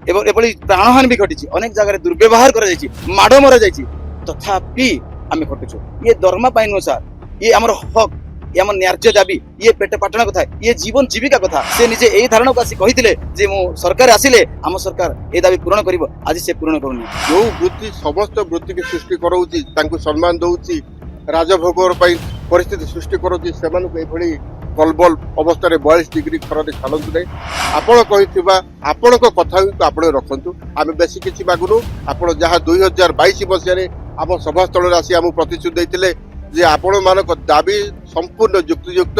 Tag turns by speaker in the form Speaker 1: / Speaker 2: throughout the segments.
Speaker 1: एभଳି प्राणहानि भी घटी अनेक जगह दुर्व्यवहार कर माड़ मरा जाइए तथापि आम खटुचु ये दरमा पाई नुह सार ये आमर हक ये आम न्याय्य दाबी ये पेट पाटना कथा ये जीवन जीविका कथा से निजे यही धारणा को आसी कही जे मो सरकार आसिले आम सरकार ये दाबी पूरण कर आज से पूरण करूनी
Speaker 2: जो वृत्ति समस्त वृत्ति की सृष्टि कराउची तांको सम्मान दउची राजभोगर परिस्थिति सृष्टि करूची सेमानकु एभଳି कलबल अवस्था 42 डिग्री खरारे छाड़तु नहीं आपण कही आपण कथा आपण रखु आम बेसी किसी मागुनु आपण जहाँ 2022 मसीह आम सभास्थल आसी आम प्रतिश्रुति देते जे आपण मान दाबी संपूर्ण युक्तियुक्त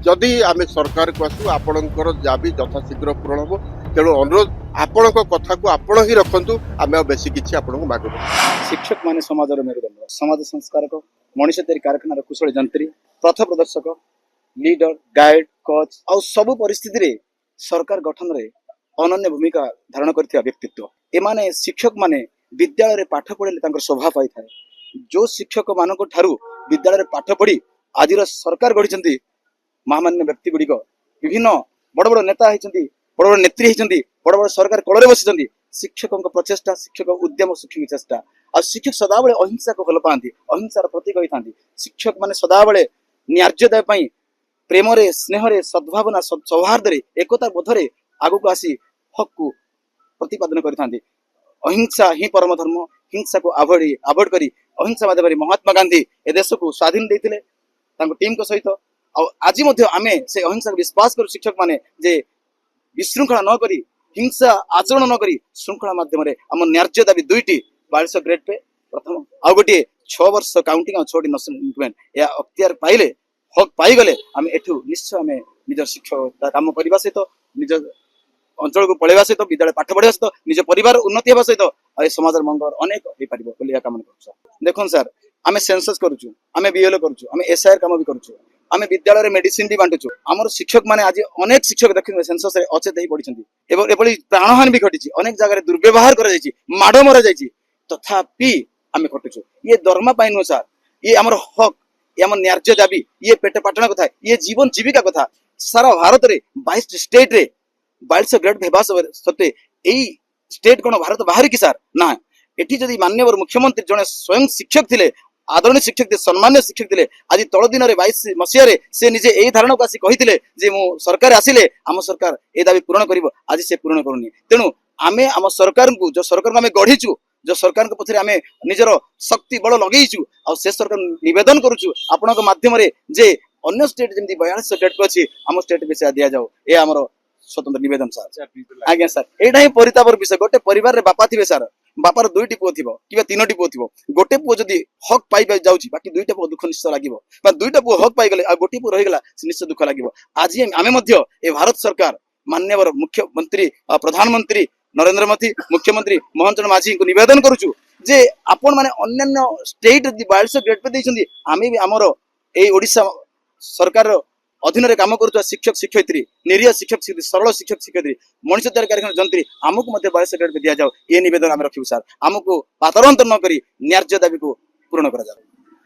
Speaker 2: जदि आम सरकार को आसू आपणकर दाबी यथाशीघ्र पूरण हम तेणु अनुरोध आपण कथा को आपण ही रखु आम बेसी किसी आपण मागुनु
Speaker 1: शिक्षक माने समाजर मेरुदंड समाज संस्कारक मनीष तैयारी कारखानार कुशल जंत्री पथ प्रदर्शक लीडर गाइड कोच और सबु परिस्थिति रे सरकार गठन रे अनन्य भूमिका धारण करथिया व्यक्तित्व एमाने शिक्षक माने विद्यालय रे पाठ पढ़ले तांकर स्वभाव पाई थाए जो शिक्षक मानको ठारू विद्यालय रे पाठ पढ़ी आजिर सरकार गढ़ी महामान्य व्यक्ति गुड़िक विभिन्न बड़ बड़ नेता होती बड़ बड़ नेत्री होती बड़ बड़ सरकार कल बसी शिक्षकों प्रचेषा शिक्षक उद्यम शिक्षक चेष्टा और शिक्षक सदाबले अहिंसा को भल पाती अहिंसार प्रतीक होता शिक्षक माने सदाबले न्याय्यता प्रेम रे स्नेह रे सद्भावना सौहार्द रे एकता बोध रे आगु को आसी हक को प्रतिपादन करथांती अहिंसा ही परम धर्म हिंसा को अवॉइड करी अहिंसा माध्यम महात्मा गांधी ए देश को स्वाधीन देथिले तांको टीम को सहित आज आमे से अहिंसा को विश्वास करू शिक्षक माने जे विशृंखला न करी हिंसा आचरण न करी श्रृंखला माध्यम आम न्याय्य दाबी दुईटी 42 ग्रेड पे प्रथम आउ गोटे 6 वर्ष काउंटिंग और 6 नेशनल इंक्रीमेंट या अख्तियार पाइले हक पाईगले आम एठू निश्चय आम निज शिक्षक काम करने सहित निज अंचल को पलैवा सहित विद्यालय पाठ पढ़ा सहित निज परिवार उन्नति होगा सहित आ समाज मंगल अनेक हो पार कामना कर देखो सर आम सेंसस करुचु आम बीएलओ करुचु आम एसआईआर काम भी करुचु आम विद्यालय मेडिसिन भी बांटुचु आमर शिक्षक माने आज अनेक शिक्षक देखिए सेंसस रे अचेत हो पड़ी एभଳି प्राणहानि भी घटी अनेक जगह दुर्व्यवहार कर माड़ मरा जाइए तथापि आम खटुचु ये दरमा पाई नुह सार ये आमर हक ये आम न्याय्य दाबी ये पेट पाटना कथा ये जीवन जीविका कथा सारा भारत रे 22 स्टेट रे 42 ग्रेड हेबा सत्वे यही स्टेट कौन भारत बाहर कि सार ना एटी जदि माननीय मुख्यमंत्री जने स्वयं शिक्षक थिले आदरणीय शिक्षक थे सम्मान्य शिक्षक थे आज तल दिन 22 मसीह से निजे यही धारणा को आसी कही जे मो सरकार आसिले आम सरकार ए दाबी पूरण कर आज से पूरण करूनी तेणु आमे आम सरकार को जो सरकार को आम गढ़ीचु जो सरकार के पछरे आमे निजर शक्ति बल लगेइचु आ से सरकार निवेदन करूचु आपन को माध्यम रे जे अन्य स्टेट जेमि 42 स्टेट को अछि आम स्टेट पे से दिया जाओ ए हमर स्वतंत्र निवेदन सर आज्ञा सर एटा ही परितापर विषय गोटे परिवार रे बापा थिबे सर बापार 2टी पुओ थिबो किबा 3टी पुओ थिबो गोटे पुओ जदी हक पाई जाउची बाकी 2टा पुओ दुख निश्चय लागिवो बा 2टा पुओ हक पाई गले आ गोटे पुओ रहि गला निश्चय दुख लागिवो आज आमे मध्य ए भारत सरकार माननीय मुख्यमंत्री प्रधानमंत्री नरेंद्र मोदी मुख्यमंत्री मोहन चरण माझी को निवेदन करुचु जे आपण माने अन्य स्टेट 42 ग्रेड पे देइछंदी आमे भी हमर ए ओडिसा सरकार अधीन रे काम करूचा शिक्षक शिक्षयित्री निरीह शिक्षक सरल शिक्षक शिक्षयित्री मनीष तैयारी कारखाना जंत्री आमको मध्य 42 ग्रेड पे दिया जाओ ये निवेदन आम रखिबु सर आमको पातरंतर न करी न्याय्य दाबी को पूर्ण करा जाओ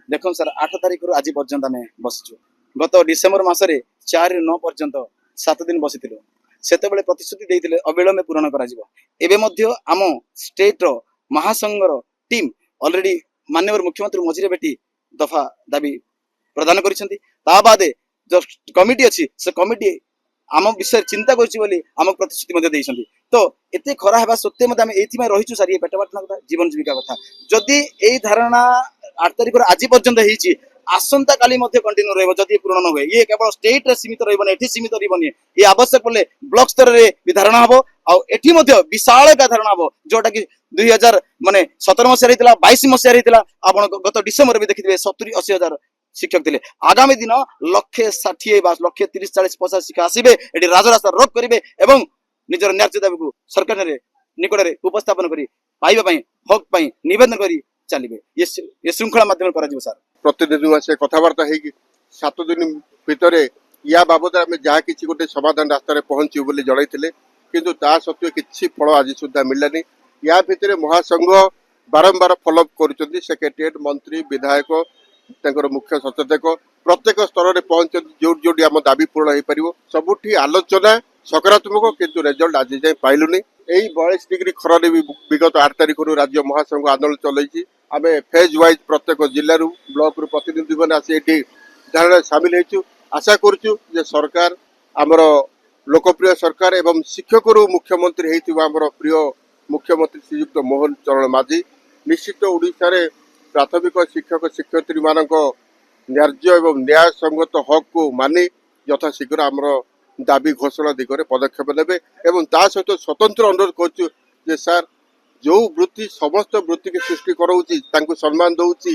Speaker 1: देखो सर 8 तारिख रु आज पर्यंत आम बसिचु गत डिसेम्बर मासरे 4 9 पर्यंत 7 दिन बसिथिलु सेते बेले प्रतिश्रुति देइथिले अविलंबे पूर्ण करा जिवो एबे मध्य आम स्टेट रो महासंघर टीम ऑलरेडी माननीय मुख्यमंत्री मझिरे बेटी दफा दाबी प्रदान करिसेंती ता बादे जो कमिटी अच्छी से कमिटी आम विषय चिंता करम प्रतिश्रुति देती तो एते खरा हेबा सत्वे आम ये रहीचु सर ये पेटपाटना कथा जीवन जीविका कथा जदि यही धारणा 8 तारिख आज पर्यंत होती आसंता काली कंटिन्यू रही जदि पूर्ण न हुए ये केवल स्टेट रे सीमित रही एठी सीमित रही ये आवश्यक पड़े ब्लॉक स्तर रे भी धारणा हम आठी विशाल का धारणा हम जोटा कि 2000 माने 17 मसीह 22 मसीह आप गत डिसेम्बर भी देखिए 70-80 हजार शिक्षक थे आगामी दिन 160 लक्षे 30-40-50 शिक्षक आसबे ये राजरास्ता रोक करेंगे एवं निजर न्याय्य दाबी को सरकार निकट में उपस्थापन कर हक पाई निवेदन कर चलिए ये श्रृंखला माध्यम कर सर
Speaker 2: प्रतिनिधि से कथबार्ता है 7 दिन भितर या बाबद आम जहाँ किसी गोटे समाधान रास्तार पहुँचू बोली जनई किंतु ता सत्वे किसी फल आज सुधा मिललानी या भितर महासंघ बारंबार फॉलोअप कर सेक्रेटेरिएट मंत्री विधायक मुख्य सचेतक प्रत्येक स्तर में पहुंच जो जो आम दाबी पूर्ण हो पार सबुठी आलोचना सकारात्मक किंतु रिजल्ट आज जाए पाइलुनी এই 42 ডিଗ୍ରୀ ଖରାରେ ବି ବିଗତ 8 ତାରିଖରୁ ରାଜ୍ୟ ମହାସଂଘ ଆନ୍ଦୋଳନ ଚଲେଇଛି। ଆମେ ଫେଜ୍ ୱାଇଜ୍ ପ୍ରତ୍ୟେକ ଜିଲ୍ଲାରୁ ବ୍ଲକରୁ ପ୍ରତିନିଧିମାନେ ଆସି ଏଠି ଧାରଣାରେ ସାମିଲ ହେଇଛୁ। ଆଶା କରୁଛୁ ଯେ ସରକାର ଆମର ଲୋକପ୍ରିୟ ସରକାର ଏବଂ ଶିକ୍ଷକରୁ ମୁଖ୍ୟମନ୍ତ୍ରୀ ହେଇଥିବା ଆମର ପ୍ରିୟ ମୁଖ୍ୟମନ୍ତ୍ରୀ ଶ୍ରୀଯୁକ୍ତ ମୋହନ ଚରଣ ମାଝୀ ନିଶ୍ଚିତ ଓଡ଼ିଶାରେ ପ୍ରାଥମିକ ଶିକ୍ଷକ ଶିକ୍ଷୟିତ୍ରୀମାନଙ୍କ ନ୍ୟାର୍ଯ୍ୟ ଏବଂ ନ୍ୟାୟସଙ୍ଗତ ହକ୍କୁ ମାନି ଯଥାଶୀଘ୍ର ଆମର ଦାବି ଘୋଷଣା ଦିଗରେ ପଦକ୍ଷେପ ନେବେ ଏବଂ ତା ସହିତ ସ୍ୱତନ୍ତ୍ର ଅନୁରୋଧ କରୁଛୁ ଯେ ସାର୍ ଯୋଉ ବୃତ୍ତି ସମସ୍ତ ବୃତ୍ତିକୁ ସୃଷ୍ଟି କରାଉଛି ତାଙ୍କୁ ସମ୍ମାନ ଦଉଛି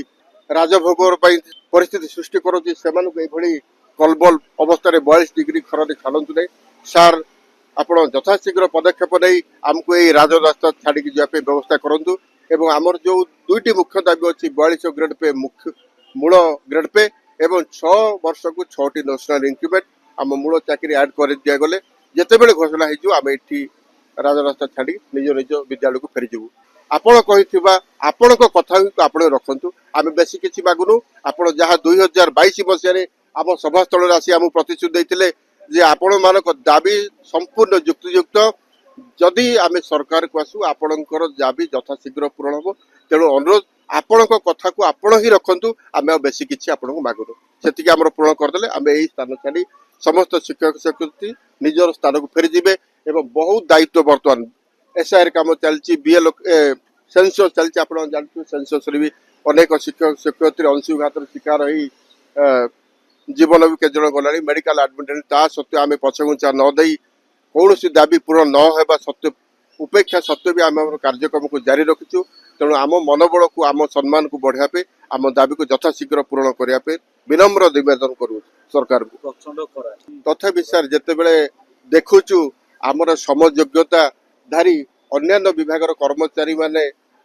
Speaker 2: ରାଜଭୋଗ ପାଇଁ ପରିସ୍ଥିତି ସୃଷ୍ଟି କରାଉଛି ସେମାନଙ୍କୁ ଏଭଳି କଲବଲ ଅବସ୍ଥାରେ 42 ଡିଗ୍ରୀ ଖରାରେ ଛାଡ଼ନ୍ତୁ ନାହିଁ। ସାର୍ ଆପଣ ଯଥାଶୀଘ୍ର ପଦକ୍ଷେପ ନେଇ ଆମକୁ ଏଇ ରାଜରାସ୍ତା ଛାଡ଼ିକି ଯିବା ପାଇଁ ବ୍ୟବସ୍ଥା କରନ୍ତୁ ଏବଂ ଆମର ଯୋଉ ଦୁଇଟି ମୁଖ୍ୟ ଦାବି ଅଛି 42 ଗ୍ରେଡ୍ ପେ ମୂଳ ଗ୍ରେଡ୍ ପେ ଏବଂ 6 ବର୍ଷକୁ 6ଟି ନ୍ୟାସନାଲ ଇନକ୍ରିମେଣ୍ଟ ଆମ ମୂଳ ଚାକିରି ଆଡ୍ କରି ଦିଆଗଲେ ଯେତେବେଳେ ଘୋଷଣା ହେଇଯିବ ଆମେ ଏଠି ରାଜରାସ୍ତା ଛାଡ଼ି ନିଜ ନିଜ ବିଦ୍ୟାଳୟକୁ ଫେରିଯିବୁ। ଆପଣ କହିଥିବା ଆପଣଙ୍କ କଥାକୁ ଆପଣ ରଖନ୍ତୁ। ଆମେ ବେଶୀ କିଛି ମାଗୁନୁ। ଆପଣ ଯାହା 2022 ମସିହାରେ ଆମ ସଭାସ୍ଥଳରେ ଆସି ଆମକୁ ପ୍ରତିଶ୍ରୁତି ଦେଇଥିଲେ ଯେ ଆପଣମାନଙ୍କ ଦାବି ସମ୍ପୂର୍ଣ୍ଣ ଯୁକ୍ତିଯୁକ୍ତ ଯଦି ଆମେ ସରକାରକୁ ଆସୁ ଆପଣଙ୍କର ଦାବି ଯଥାଶୀଘ୍ର ପୂରଣ ହେବ। ତେଣୁ ଅନୁରୋଧ ଆପଣଙ୍କ କଥାକୁ ଆପଣ ହିଁ ରଖନ୍ତୁ। ଆମେ ଆଉ ବେଶୀ କିଛି ଆପଣଙ୍କୁ ମାଗୁନୁ। ସେତିକି ଆମର ପୂରଣ କରିଦେଲେ ଆମେ ଏଇ ସ୍ଥାନ ଛାଡ଼ି ସମସ୍ତ ଶିକ୍ଷକ ଶିକ୍ଷୟିତ୍ରୀ ନିଜର ସ୍ଥାନକୁ ଫେରିଯିବେ ଏବଂ ବହୁତ ଦାୟିତ୍ୱ ବର୍ତ୍ତମାନ ଏସ୍ଆଇଆର୍ କାମ ଚାଲିଛି ସେନ୍ସସ୍ ଚାଲିଛି ଆପଣ ଜାଣିଥିବେ ସେନ୍ସସ୍ରେ ବି ଅନେକ ଶିକ୍ଷକ ଶିକ୍ଷୟିତ୍ରୀ ଅଂଶୁଘାତର ଶିକାର ହେଇ ଜୀବନ ବି କେତେ ଜଣ ଗଲାଣି ମେଡିକାଲ ଆଡମିଟ୍ ତା ସତ୍ତ୍ୱେ ଆମେ ପଛଘୁଞ୍ଚା ନ ଦେଇ କୌଣସି ଦାବି ପୂରଣ ନ ହେବା ସତ୍ତ୍ୱେ ଉପେକ୍ଷା ସତ୍ତ୍ୱେ ବି ଆମେ ଆମର କାର୍ଯ୍ୟକ୍ରମକୁ ଜାରି ରଖିଛୁ। ତେଣୁ ଆମ ମନୋବଳକୁ ଆମ ସମ୍ମାନକୁ ବଢ଼ାଇବା ପାଇଁ ଆମ ଦାବିକୁ ଯଥାଶୀଘ୍ର ପୂରଣ କରିବା ପାଇଁ ବିନମ୍ର ନିବେଦନ କରୁଛୁ ସରକାରକୁ। ତଥାପି ସାର୍ ଯେତେବେଳେ ଦେଖୁଛୁ ଆମର ସମଯୋଗ୍ୟତା ଧାରୀ ଅନ୍ୟାନ୍ୟ ବିଭାଗର କର୍ମଚାରୀ ମାନେ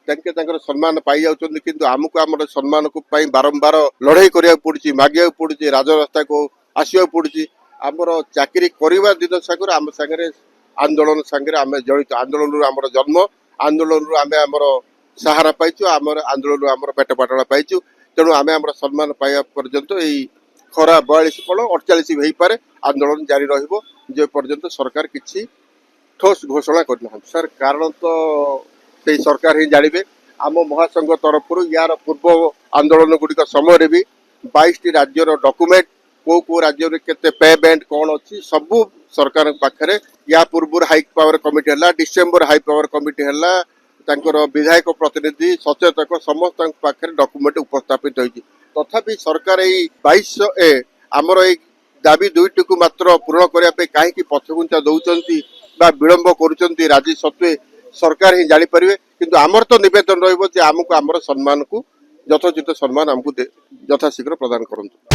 Speaker 2: ତାଙ୍କର ସମ୍ମାନ ପାଇଯାଉଛନ୍ତି କିନ୍ତୁ ଆମକୁ ଆମର ସମ୍ମାନକୁ ପାଇଁ ବାରମ୍ବାର ଲଢେଇ କରିବାକୁ ପଡୁଛି ମାଗିବାକୁ ପଡୁଛି ରାଜରାସ୍ତାକୁ ଆସିବାକୁ ପଡୁଛି। ଆମର ଚାକିରି କରିବା ଦିନ ସାଙ୍ଗରେ ଆମ ସାଙ୍ଗରେ ଆନ୍ଦୋଳନ ସାଙ୍ଗରେ ଆମେ ଜଡ଼ିତ। ଆନ୍ଦୋଳନରୁ ଆମର ଜନ୍ମ ଆନ୍ଦୋଳନରୁ ଆମେ ଆମର ସାହାରା ପାଇଛୁ ଆମର ଆନ୍ଦୋଳନରୁ ଆମର ପେଟ ପାଟଣା ପାଇଛୁ। ତେଣୁ ଆମେ ଆମର ସମ୍ମାନ ପାଇବା ପର୍ଯ୍ୟନ୍ତ ଏଇ ଖରା 42 କଣ 48 ହେଇପାରେ ଆନ୍ଦୋଳନ ଜାରି ରହିବ ଯେ ପର୍ଯ୍ୟନ୍ତ ସରକାର କିଛି ଠୋସ୍ ଘୋଷଣା କରିନାହାନ୍ତି। ସାର୍ କାରଣ ତ ସେଇ ସରକାର ହିଁ ଜାଣିବେ। ଆମ ମହାସଂଘ ତରଫରୁ ୟାର ପୂର୍ବ ଆନ୍ଦୋଳନ ଗୁଡ଼ିକ ସମୟରେ ବି 22ଟି ରାଜ୍ୟର ଡକୁମେଣ୍ଟ କୋଉ ରାଜ୍ୟରେ କେତେ ପେ ବ୍ୟାଣ୍ଡ କ'ଣ ଅଛି ସବୁ ସରକାରଙ୍କ ପାଖରେ ୟା ପୂର୍ବରୁ ହାଇ ପାୱାର କମିଟି ହେଲା ଡିସେମ୍ବର ହାଇ ପାୱାର କମିଟି ହେଲା ତାଙ୍କର ବିଧାୟକ ପ୍ରତିନିଧି ସଚେତକ ସମସ୍ତଙ୍କ ପାଖରେ ଡକୁମେଣ୍ଟ ଉପସ୍ଥାପିତ ହୋଇଛି। ତଥାପି ସରକାର ଏଇ 2200 ଆମର ଏଇ ଦାବି ଦୁଇଟିକୁ ମାତ୍ର ପୂରଣ କରିବା ପାଇଁ କାହିଁକି ପଛଘୁଞ୍ଚା ଦଉଛନ୍ତି ବା ବିଳମ୍ବ କରୁଛନ୍ତି ରାଜି ସତ୍ତ୍ୱେ ସରକାର ହିଁ ଜାଣିପାରିବେ। କିନ୍ତୁ ଆମର ତ ନିବେଦନ ରହିବ ଯେ ଆମକୁ ଆମର ସମ୍ମାନକୁ ଯଥୋଚିତ ସମ୍ମାନ ଆମକୁ ଯଥାଶୀଘ୍ର ପ୍ରଦାନ କରନ୍ତୁ।